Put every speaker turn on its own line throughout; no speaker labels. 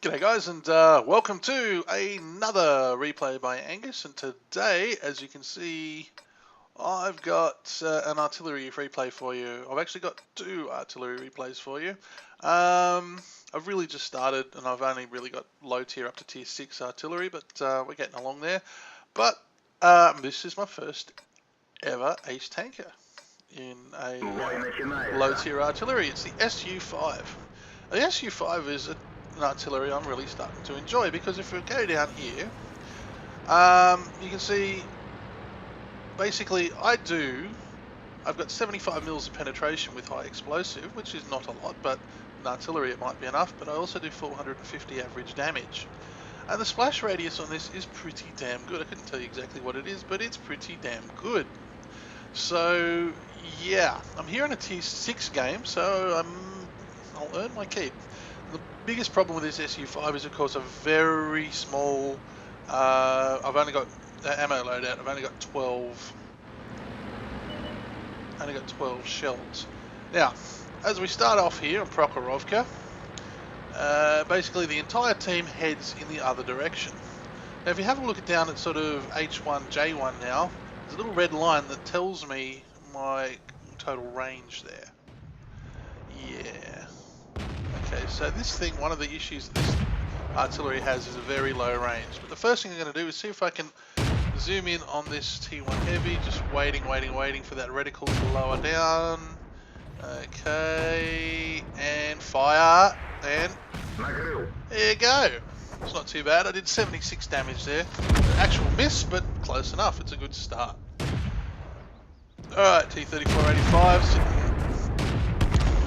G'day guys, and welcome to another replay by Angus. And today, as you can see, I've got an artillery replay for you. I've actually got two artillery replays for you. I've really just started, and I've only really got low tier up to tier 6 artillery, but we're getting along there. But this is my first ever ace tanker in a low tier artillery. It's the SU5. The SU5 is an artillery I'm really starting to enjoy, because if we go down here, you can see basically I've got 75 mils of penetration with high explosive, which is not a lot, but in artillery it might be enough, but I also do 450 average damage. And the splash radius on this is pretty damn good. I couldn't tell you exactly what it is, but it's pretty damn good. So yeah, I'm here in a tier 6 game, so I'll earn my keep. The biggest problem with this SU5 is, of course, a very small, I've only got ammo loadout, I've only got 12 shells. Now, as we start off here on Prokhorovka, basically the entire team heads in the other direction. Now, if you have a look down at sort of H1, J1 now, there's a little red line that tells me my total range there. Yeah. Okay, so this thing, one of the issues that this artillery has is a very low range. But the first thing I'm going to do is see if I can zoom in on this T1 Heavy, just waiting for that reticle to lower down. Okay, and fire, and there you go. It's not too bad. I did 76 damage there. Actual miss, but close enough. It's a good start. Alright, T-3485 sitting.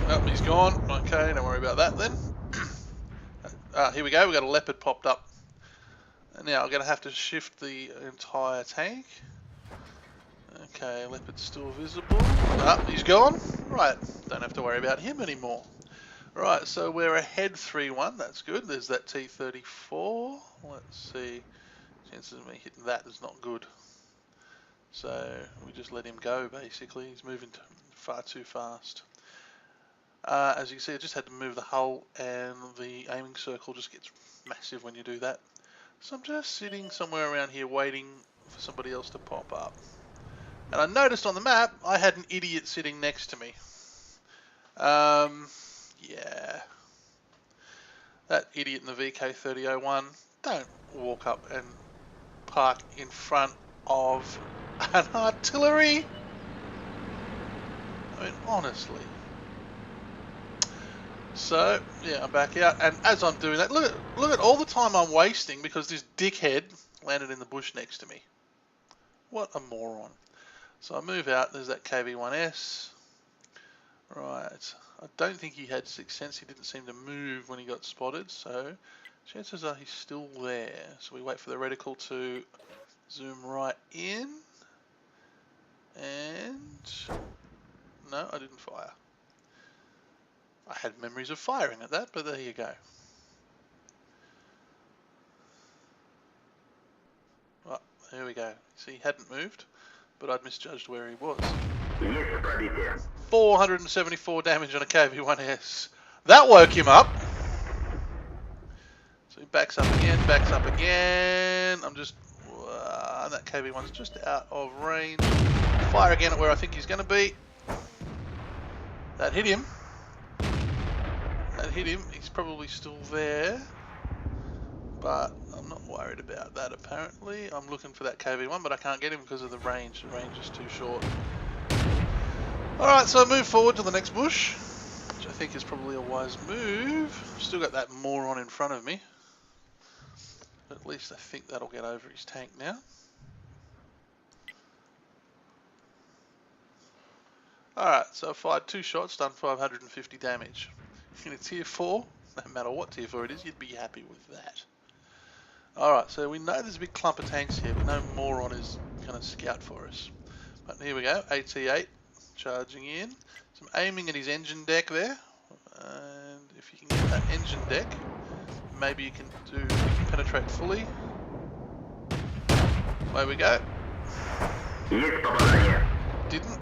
Oh, he's gone. Okay, don't worry about that then. Here we go, we've got a leopard popped up. And now I'm going to have to shift the entire tank. Okay, leopard's still visible. Ah, he's gone. Right, don't have to worry about him anymore. Right, so we're ahead 3-1, that's good. There's that T-34. Let's see. Chances of me hitting that is not good. So we just let him go, basically. He's moving far too fast. As you can see, I just had to move the hull, and the aiming circle just gets massive when you do that. So I'm just sitting somewhere around here waiting for somebody else to pop up. And I noticed on the map I had an idiot sitting next to me. Yeah. That idiot in the VK3001, don't walk up and park in front of an artillery. I mean, honestly. So, yeah, I'm back out, and as I'm doing that, look at all the time I'm wasting because this dickhead landed in the bush next to me. What a moron. So I move out, there's that KV-1S. Right, I don't think he had sixth sense, he didn't seem to move when he got spotted, so chances are he's still there. So we wait for the reticle to zoom right in, and no, I didn't fire. I had memories of firing at that, but there you go. Well, there we go. See, he hadn't moved, but I'd misjudged where he was. 474 damage on a KV-1S. That woke him up. So he backs up again, I'm just... that KV-1's just out of range. Fire again at where I think he's going to be. That hit him. He's probably still there, but I'm not worried about that apparently. I'm looking for that KV-1, but I can't get him because of the range. The range is too short. Alright, so I move forward to the next bush, which I think is probably a wise move. I've still got that moron in front of me, but at least I think that'll get over his tank now. Alright, so I fired 2 shots, done 550 damage. In a tier 4, no matter what tier 4 it is, you'd be happy with that. Alright, so we know there's a big clump of tanks here, but no moron is going to scout for us. But here we go, AT8 charging in. Some aiming at his engine deck there. And if you can get that engine deck, maybe you can penetrate fully. Away we go. Didn't.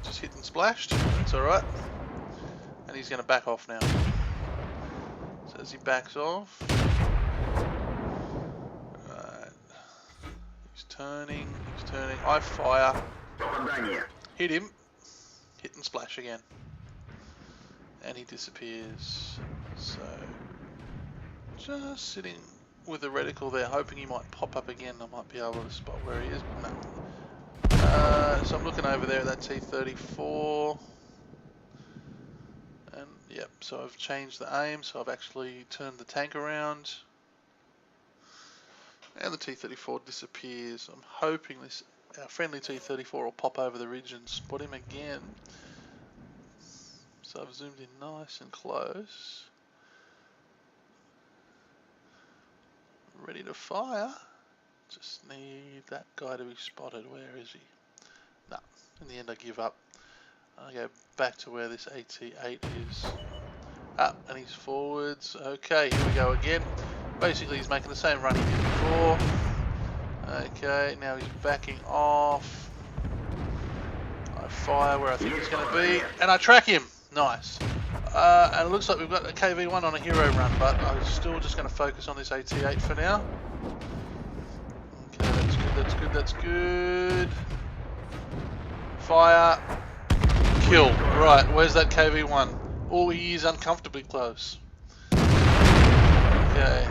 Just hit and splashed. That's alright. And he's going to back off now. So as he backs off. Right. He's turning. I fire. Hit him. Hit and splash again. And he disappears. So just sitting with a reticle there, hoping he might pop up again. I might be able to spot where he is, but no. So I'm looking over there at that T-34. And yep, so I've changed the aim, so I've actually turned the tank around. And the T-34 disappears. I'm hoping this friendly T-34 will pop over the ridge and spot him again. So I've zoomed in nice and close. Ready to fire. Just need that guy to be spotted. Where is he? No, in the end I give up. I go back to where this AT8 is. Up, and he's forwards. Okay, here we go again. Basically he's making the same run he did before. Okay, now he's backing off. I fire where I think he's going to be, and I track him. Nice. And it looks like we've got a KV1 on a hero run, but I'm still just going to focus on this AT8 for now. Okay, that's good. Fire. Kill. Right, where's that KV1? Oh, he is uncomfortably close. Okay.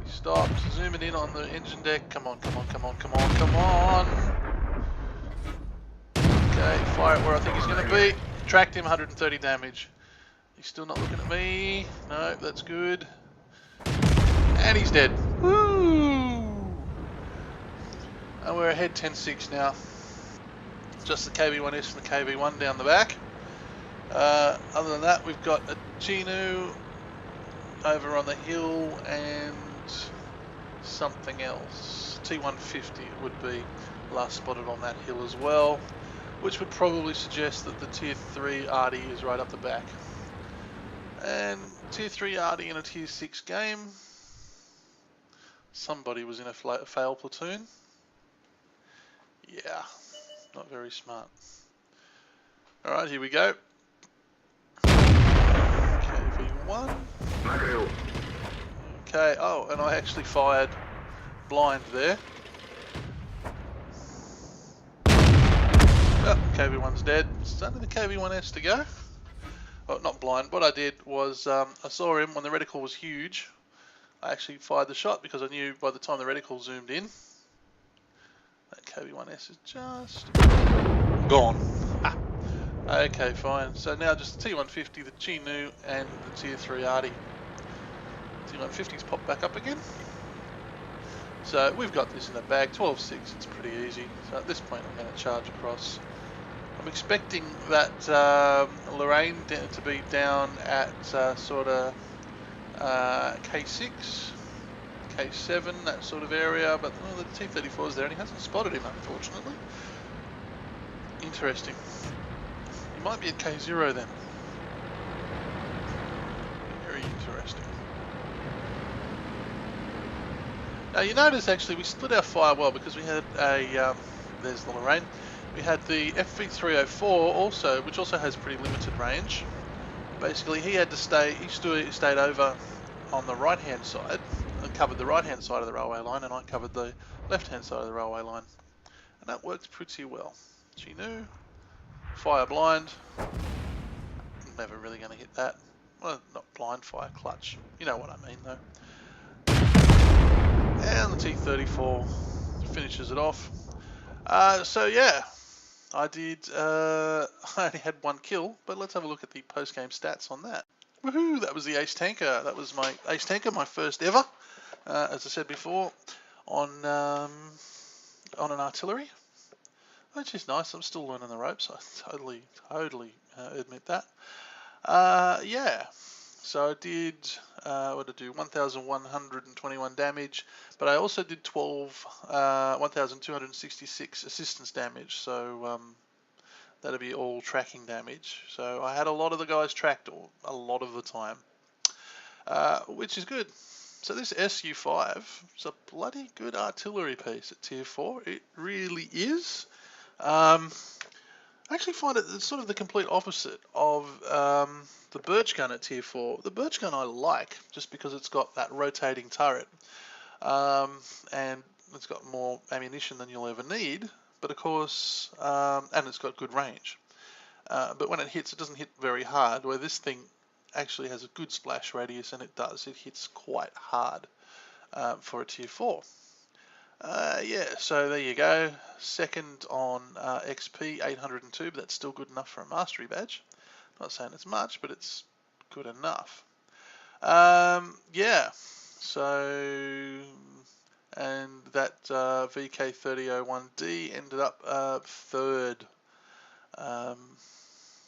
He stopped. Zooming in on the engine deck. Come on. Okay, fire it where I think he's going to be. Tracked him, 130 damage. He's still not looking at me. No, that's good. And he's dead. Woo! And we're ahead 10-6 now. Just the KV1S and the KV1 down the back. Other than that, we've got a Chinu over on the hill and something else. T150 would be last spotted on that hill as well, which would probably suggest that the tier 3 Arty is right up the back. And tier 3 Arty in a tier 6 game. Somebody was in a fail platoon. Yeah, not very smart. Alright, here we go. KV1. Okay, oh, and I actually fired blind there. Oh, KV1's dead. It's only the KV1S to go. Oh, not blind. What I did was I saw him when the reticle was huge. I actually fired the shot because I knew by the time the reticle zoomed in, that KV1S is just gone. Ah. Okay, fine. So now just the T150, the Chinu, and the tier 3 Arty. T150's popped back up again. So we've got this in the bag. 12-6, it's pretty easy. So at this point I'm going to charge across. I'm expecting that Lorraine to be down at sort of K6, K7, that sort of area, but well, the T-34 is there and he hasn't spotted him, unfortunately. Interesting. He might be at K0 then. Very interesting. Now you notice actually we split our fire well because we had a, there's the Lorraine. We had the FV304 also, which also has pretty limited range. Basically, he had to stay. He stayed over on the right-hand side and covered the right-hand side of the railway line, and I covered the left-hand side of the railway line, and that worked pretty well. Chinu, fire blind. Never really going to hit that. Well, not blind fire, clutch. You know what I mean, though. And the T-34 finishes it off. So yeah. I only had one kill, but let's have a look at the post-game stats on that. Woohoo, that was the Ace Tanker. That was my Ace Tanker, my first ever, as I said before, on an artillery, which is nice. I'm still learning the ropes. I totally admit that. Yeah, so I did What did I do? 1,121 damage, but I also did 1,266 assistance damage, so that'll be all tracking damage. So I had a lot of the guys tracked a lot of the time, which is good. So this SU5 is a bloody good artillery piece at tier 4. It really is. I actually find it's sort of the complete opposite of the birch gun at tier 4. The birch gun I like just because it's got that rotating turret, and it's got more ammunition than you'll ever need, but of course, and it's got good range. But when it hits, it doesn't hit very hard, where this thing actually has a good splash radius, and it does. It hits quite hard for a tier 4. Yeah, so there you go. Second on XP, 802, but that's still good enough for a mastery badge. Not saying it's much, but it's good enough. Yeah, so, and that VK3001D ended up third.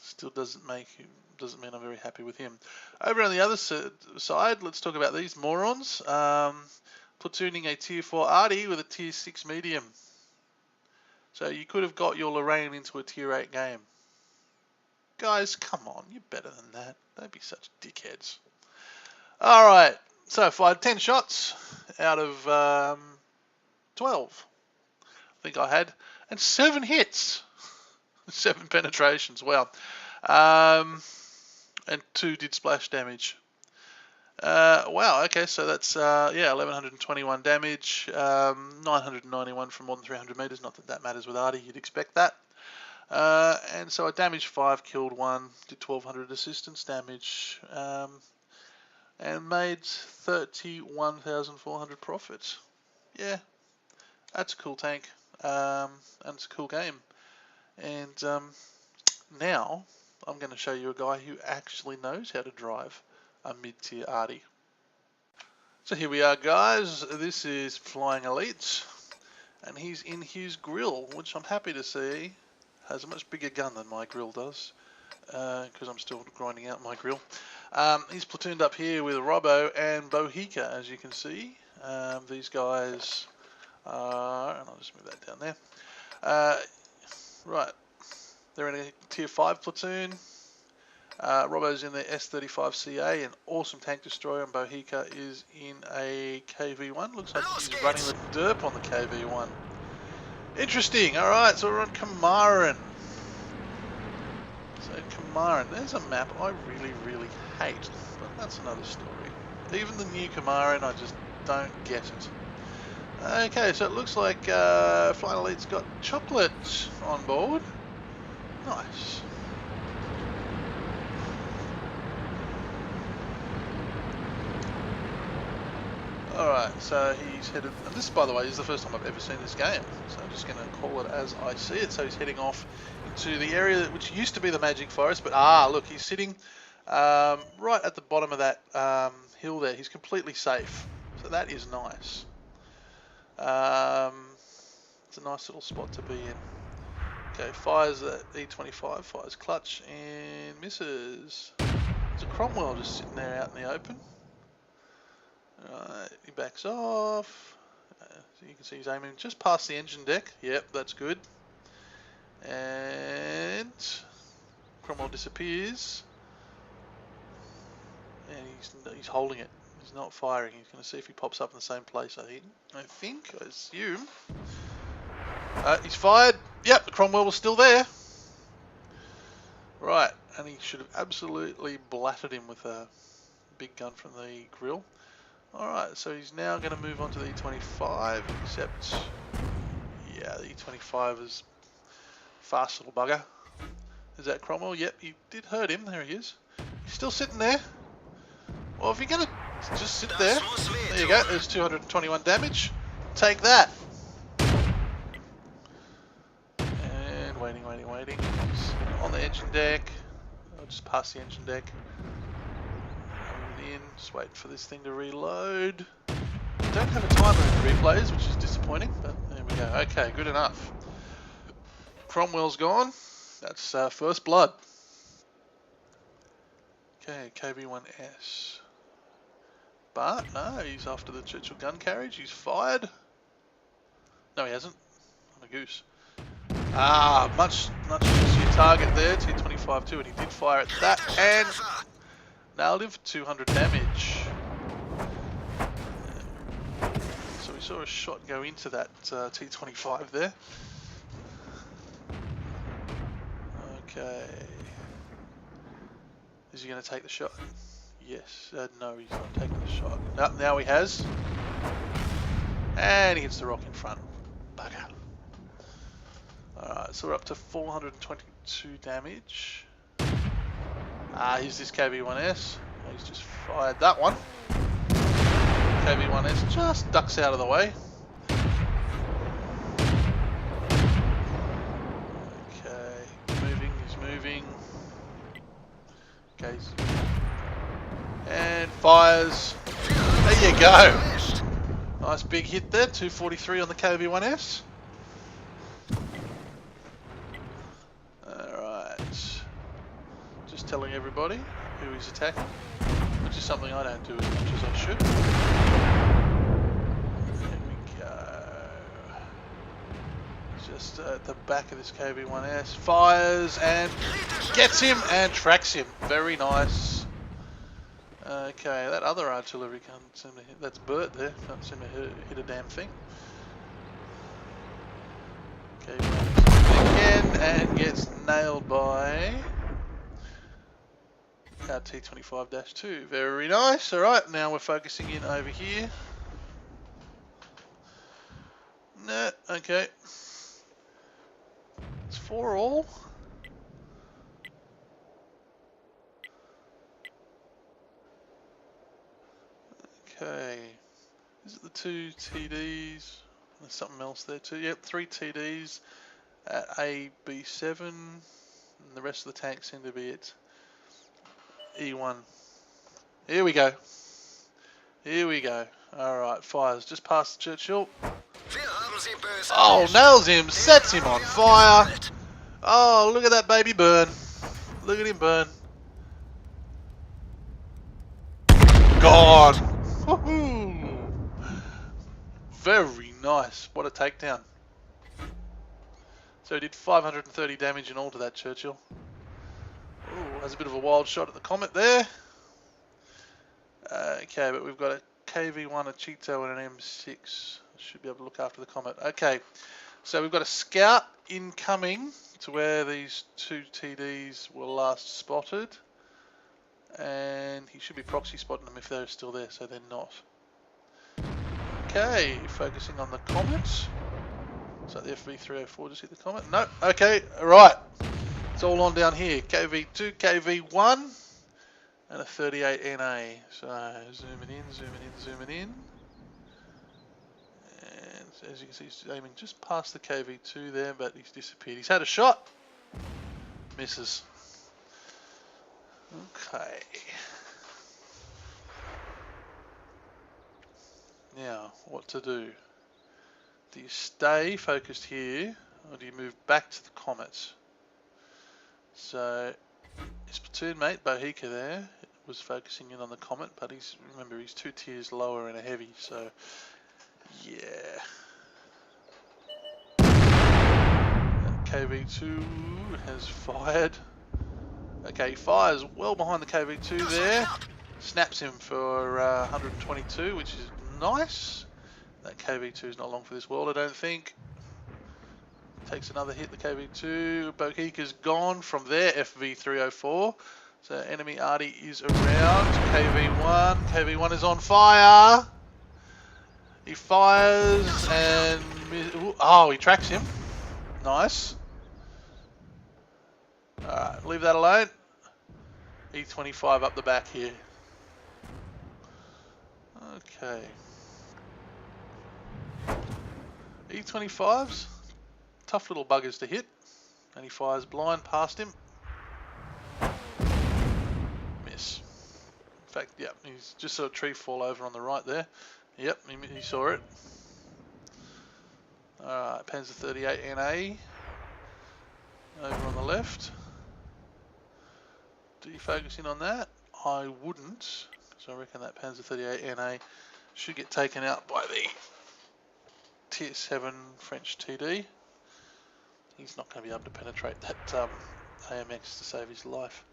Still doesn't mean I'm very happy with him. Over on the other side, let's talk about these morons. Platooning a tier 4 Arty with a tier 6 medium. So you could have got your Lorraine into a tier 8 game. Guys, come on, you're better than that. Don't be such dickheads. Alright, so I fired 10 shots out of 12. I think I had. And 7 hits. 7 penetrations, wow. And 2 did splash damage. Wow, okay, so that's, yeah, 1,121 damage, 991 from more than 300 meters. Not that that matters with Arty, you'd expect that. And so I damaged 5, killed 1, did 1,200 assistance damage, and made 31,400 profits. Yeah, that's a cool tank, and it's a cool game. And now I'm going to show you a guy who actually knows how to drive a mid-tier Arty. So here we are, guys. This is Flying Elites, and he's in his grill, which I'm happy to see has a much bigger gun than my grill does, because I'm still grinding out my grill. He's platooned up here with Robbo and Bohica, as you can see. These guys are, and I'll just move that down there. Right, they're in a tier 5 platoon. Robbo's in the S35CA, an awesome tank destroyer, and Bohica is in a KV1. Looks like he's running the derp on the KV1. Interesting. Alright, so we're on Kamaran. So Kamaran, there's a map I really, really hate, but that's another story. Even the new Kamaran, I just don't get it. Okay, so it looks like Flying Elite's got chocolate on board. Nice. Alright, so he's headed, and this, by the way, is the first time I've ever seen this game, so I'm just going to call it as I see it. So he's heading off into the area which used to be the Magic Forest, but look, he's sitting right at the bottom of that hill there. He's completely safe, so that is nice. It's a nice little spot to be in. Okay, fires at E25, fires clutch, and misses. There's a Cromwell just sitting there out in the open. Alright, he backs off. So you can see he's aiming just past the engine deck. Yep, that's good. And Cromwell disappears. And he's holding it. He's not firing. He's going to see if he pops up in the same place, I assume. He's fired. Yep, the Cromwell was still there. Right, and he should have absolutely blattered him with a big gun from the grill. Alright, so he's now going to move on to the E25, except, yeah, the E25 is a fast little bugger. Is that Cromwell? Yep, he did hurt him. There he is. He's still sitting there. Well, if you're going to just sit there, there you go. There's 221 damage. Take that. And waiting. He's on the engine deck. I'll just pass the engine deck. In, just waiting for this thing to reload. Don't have a timer in the replays, which is disappointing, but there we go. Okay, good enough. Cromwell's gone. That's first blood. Okay, KV1S. But no, he's after the Churchill gun carriage. He's fired. No, he hasn't. On a goose. Ah, much juicier target there. T25 too, and he did fire at that and nailed him for 200 damage. So we saw a shot go into that T25 there. Okay. Is he going to take the shot? Yes. No, he's not taking the shot. No, now he has. And he hits the rock in front. Bugger. Alright, so we're up to 422 damage. Here's this KV-1S. He's just fired that one. KV-1S just ducks out of the way. Okay, he's moving. Okay, and fires. There you go. Nice big hit there, 243 on the KV-1S. Alright. Just telling everybody who he's attacking, which is something I don't do as much as I should. There we go. Just at the back of this KV-1S. Fires and gets him and tracks him. Very nice. Okay, that other artillery can't seem to hit. That's Bert there. Can't seem to hit a damn thing. Okay, again and gets nailed by our T25-2. Very nice. Alright, now we're focusing in over here. No, okay. It's 4 all. Okay. Is it the 2 TDs? There's something else there too. Yep, 3 TDs at AB7. And the rest of the tanks seem to be at E1. Here we go. Here we go. Alright, fires just past the Churchill. Oh, nails him, sets him on fire. Oh, look at that baby burn. Look at him burn. Gone. Woohoo. Very nice. What a takedown. So he did 530 damage in all to that Churchill. Ooh, has a bit of a wild shot at the Comet there. Okay, but we've got a KV-1, a Cheeto, and an M6. Should be able to look after the Comet. Okay, so we've got a scout incoming to where these 2 TDs were last spotted. And he should be proxy spotting them if they're still there, so they're not. Okay, focusing on the Comet. So the FV304 just hit the Comet. No, okay, right. It's all on down here. KV2, KV1, and a 38 NA. So zooming in, zooming in, zooming in. And as you can see, he's aiming just past the KV2 there, but he's disappeared. He's had a shot. Misses. Okay. Now, what to do? Do you stay focused here, or do you move back to the Comet? So, his platoon mate, Bohica there, was focusing in on the Comet, but remember, he's 2 tiers lower and a heavy, so, yeah. That KV2 has fired. Okay, he fires well behind the KV2 there. Snaps him for 122, which is nice. That KV2 is not long for this world, I don't think. Takes another hit, the KV2. Bohica's gone from there, FV304. So enemy Arty is around. KV1. KV1 is on fire. He fires and... oh, he tracks him. Nice. Alright, leave that alone. E25 up the back here. Okay. E25s, tough little buggers to hit. And he fires blind past him. Miss. In fact, yep, he's just saw a tree fall over on the right there. Yep, he saw it. Alright, Panzer 38 NA. Over on the left. Do you focus in on that? I wouldn't, So I reckon that Panzer 38 NA should get taken out by the Tier 7 French TD. He's not going to be able to penetrate that AMX to save his life.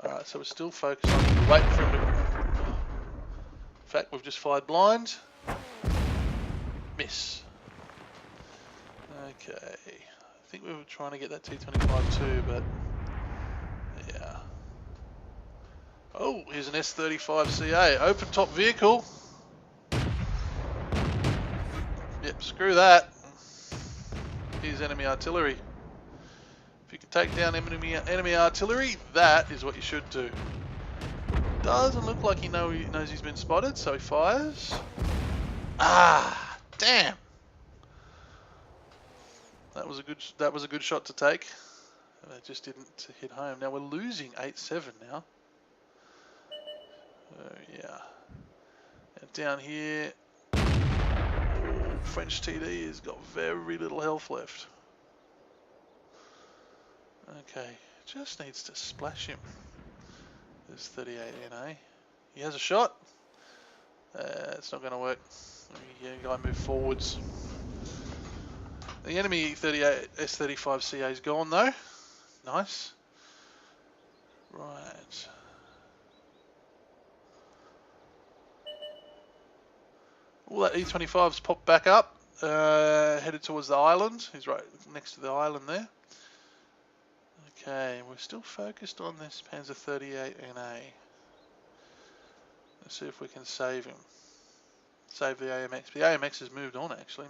Alright, so we're still focused on waiting for him to... In fact, we've just fired blind. Miss. Okay. I think we were trying to get that T-25 too, but... yeah. Oh, here's an S-35 CA. Open top vehicle. Yep, screw that. Here's enemy artillery. If you can take down enemy artillery, that is what you should do. Doesn't look like he knows he's been spotted, so he fires. Ah, damn. That was a good shot to take. It just didn't hit home. Now we're losing 8-7 now. Yeah. And down here, French TD has got very little health left. Okay, just needs to splash him. There's 38 NA. He has a shot. It's not going to work. Yeah, guy move forwards. The enemy 38 S-35 CA is gone though. Nice. Right. All that E-25's popped back up. Headed towards the island. He's right next to the island there. Okay, we're still focused on this Panzer 38 NA. Let's see if we can save him. Save the AMX. The AMX has moved on actually.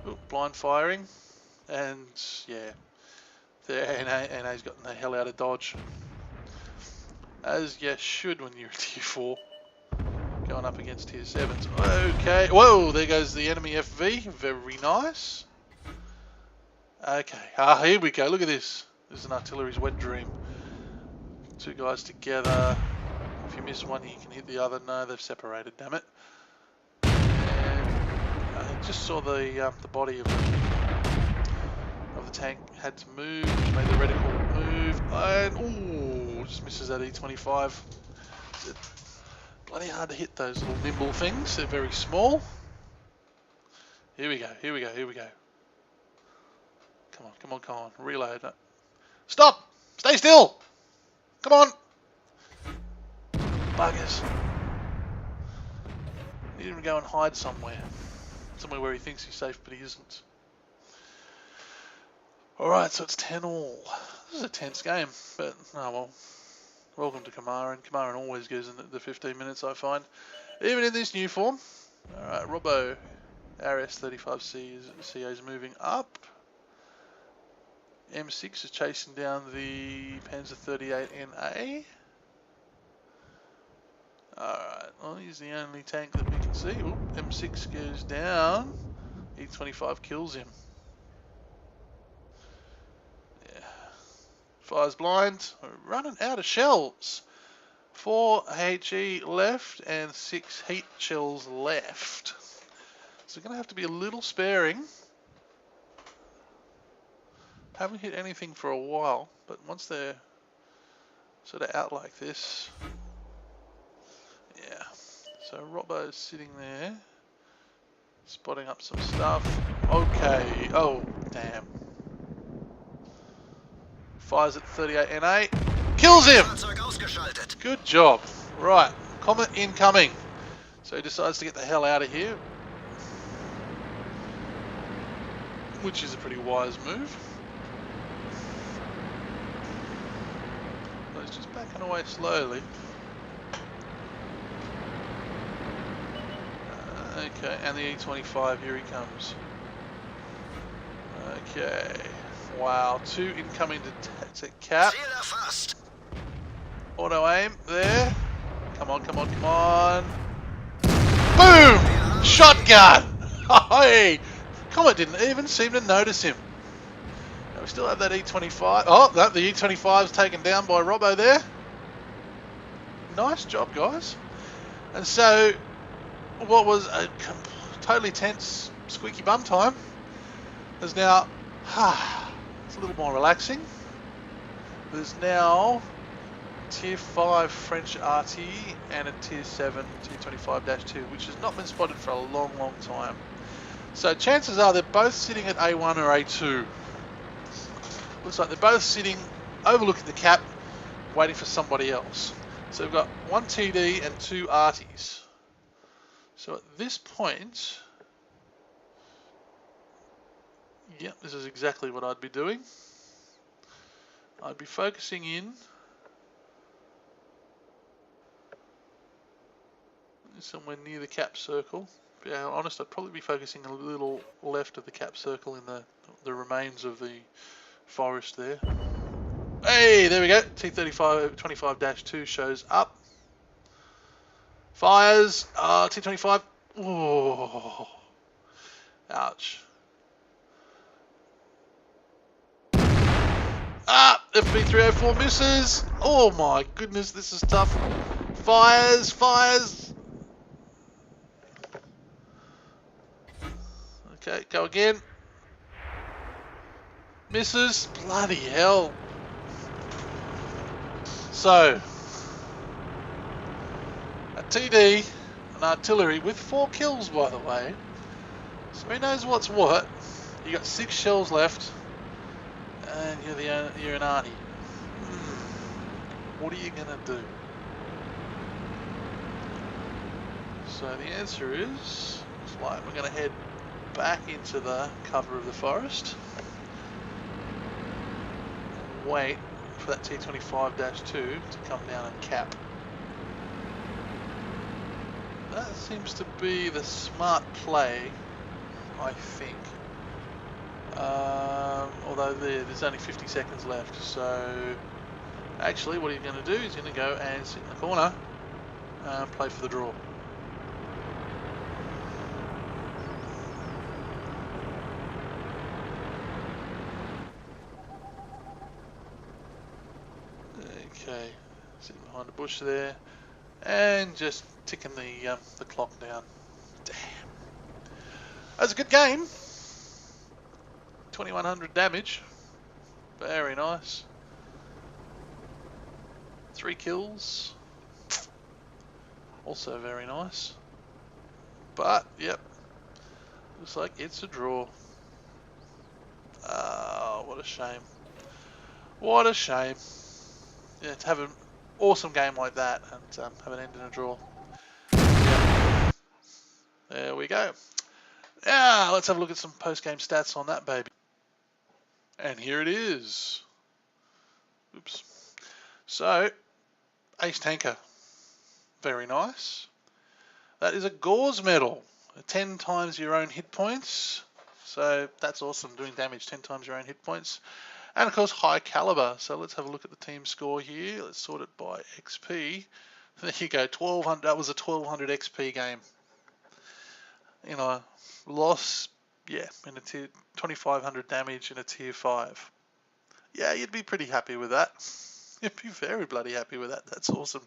Ooh, blind firing. And yeah, the NA's gotten the hell out of dodge. As you should when you're Tier 4. Going up against Tier 7s. Okay. Whoa, there goes the enemy FV. Very nice. Okay, here we go. Look at this. This is an artillery's wet dream. Two guys together. If you miss one, you can hit the other. No, they've separated. Damn it! And I just saw the body of the tank had to move, which made the reticle move, and ooh, just misses that E-25. It's bloody hard to hit those little nimble things. They're very small. Here we go. Here we go. Here we go. Come on, come on, come on. Reload. Stop! Stay still! Come on! Buggers. Need him to go and hide somewhere. Somewhere where he thinks he's safe, but he isn't. Alright, so it's 10-all. This is a tense game, but oh well. Welcome to Kamaran. Kamaran always goes in the 15 minutes, I find. Even in this new form. Alright, Robbo. Our S-35CA is moving up. M6 is chasing down the Panzer 38 NA. Alright, well he's the only tank that we can see. Ooh, M6 goes down. E-25 kills him. Yeah. Fires blind. We're running out of shells. 4 HE left and 6 heat shells left. So we're going to have to be a little sparing. Haven't hit anything for a while, but once they're sort of out like this, yeah. So Robbo's sitting there, spotting up some stuff. Okay, oh damn. Fires at 38 NA, kills him! Good job. Right, Comet incoming. So he decides to get the hell out of here, which is a pretty wise move. He's just backing away slowly. Okay, and the E-25, here he comes. Okay, wow, 2 incoming to cap. Auto aim, there. Come on, come on, come on. Boom! Shotgun! Hey! Comet didn't even seem to notice him. We still have that E-25. Oh, no, the E-25's taken down by Robbo there. Nice job, guys. And so, what was a totally tense, squeaky bum time is now, it's a little more relaxing. There's now Tier 5 French Arty and a Tier 7 T25-2, which has not been spotted for a long, long time. So chances are they're both sitting at A1 or A2. Looks like they're both sitting overlooking the cap, waiting for somebody else. So we've got one TD and two Arties. So at this point, yep, this is exactly what I'd be doing. I'd be focusing in somewhere near the cap circle. To be honest, I'd probably be focusing a little left of the cap circle in the remains of the forest there. Hey, there we go. T35 25-2 shows up. Fires. T25. Oh, ouch. FB304 misses. Oh my goodness, this is tough. Fires, fires. Okay, go again. Misses. Bloody hell. So, a TD, an artillery with 4 kills, by the way. So who knows what's what. You got 6 shells left, and you're an Arty. What are you gonna do? So the answer is, looks like we're gonna head back into the cover of the forest. Wait for that T25-2 to come down and cap. That seems to be the smart play, I think. Although there's only 50 seconds left, so actually what he's going to do is going to go and sit in the corner and play for the draw. Okay, sitting behind a bush there and just ticking the clock down. Damn. That's a good game. 2100 damage. Very nice. 3 kills. Also very nice. But, yep. Looks like it's a draw. What a shame. What a shame. Yeah, to have an awesome game like that and have it end in a draw. Yeah. There we go. Now, let's have a look at some post-game stats on that baby. And here it is. Oops. So, Ace Tanker. Very nice. That is a Gauze medal. 10 times your own hit points. So, that's awesome, doing damage 10 times your own hit points. And of course, high caliber. So let's have a look at the team score here. Let's sort it by XP. There you go, 1200. That was a 1200 XP game. You know, loss, yeah, in a tier 2500 damage in a tier 5. Yeah, you'd be pretty happy with that. You'd be very bloody happy with that. That's awesome.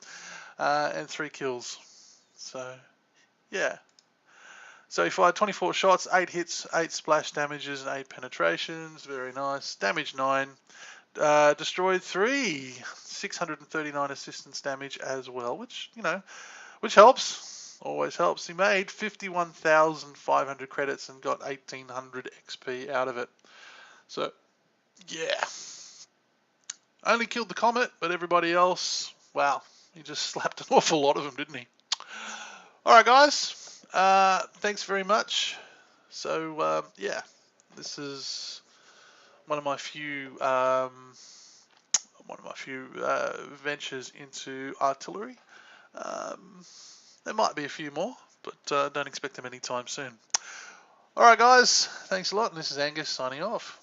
And 3 kills. So, yeah. So he fired 24 shots, 8 hits, 8 splash damages, and 8 penetrations. Very nice. Damage 9. Destroyed 3. 639 assistance damage as well, which, you know, which helps. Always helps. He made 51,500 credits and got 1,800 XP out of it. So, yeah. Only killed the Comet, but everybody else, wow, he just slapped an awful lot of them, didn't he? Alright, guys. Thanks very much. So yeah, this is one of my few ventures into artillery. There might be a few more, but don't expect them anytime soon. Alright guys, thanks a lot, and this is Angus signing off.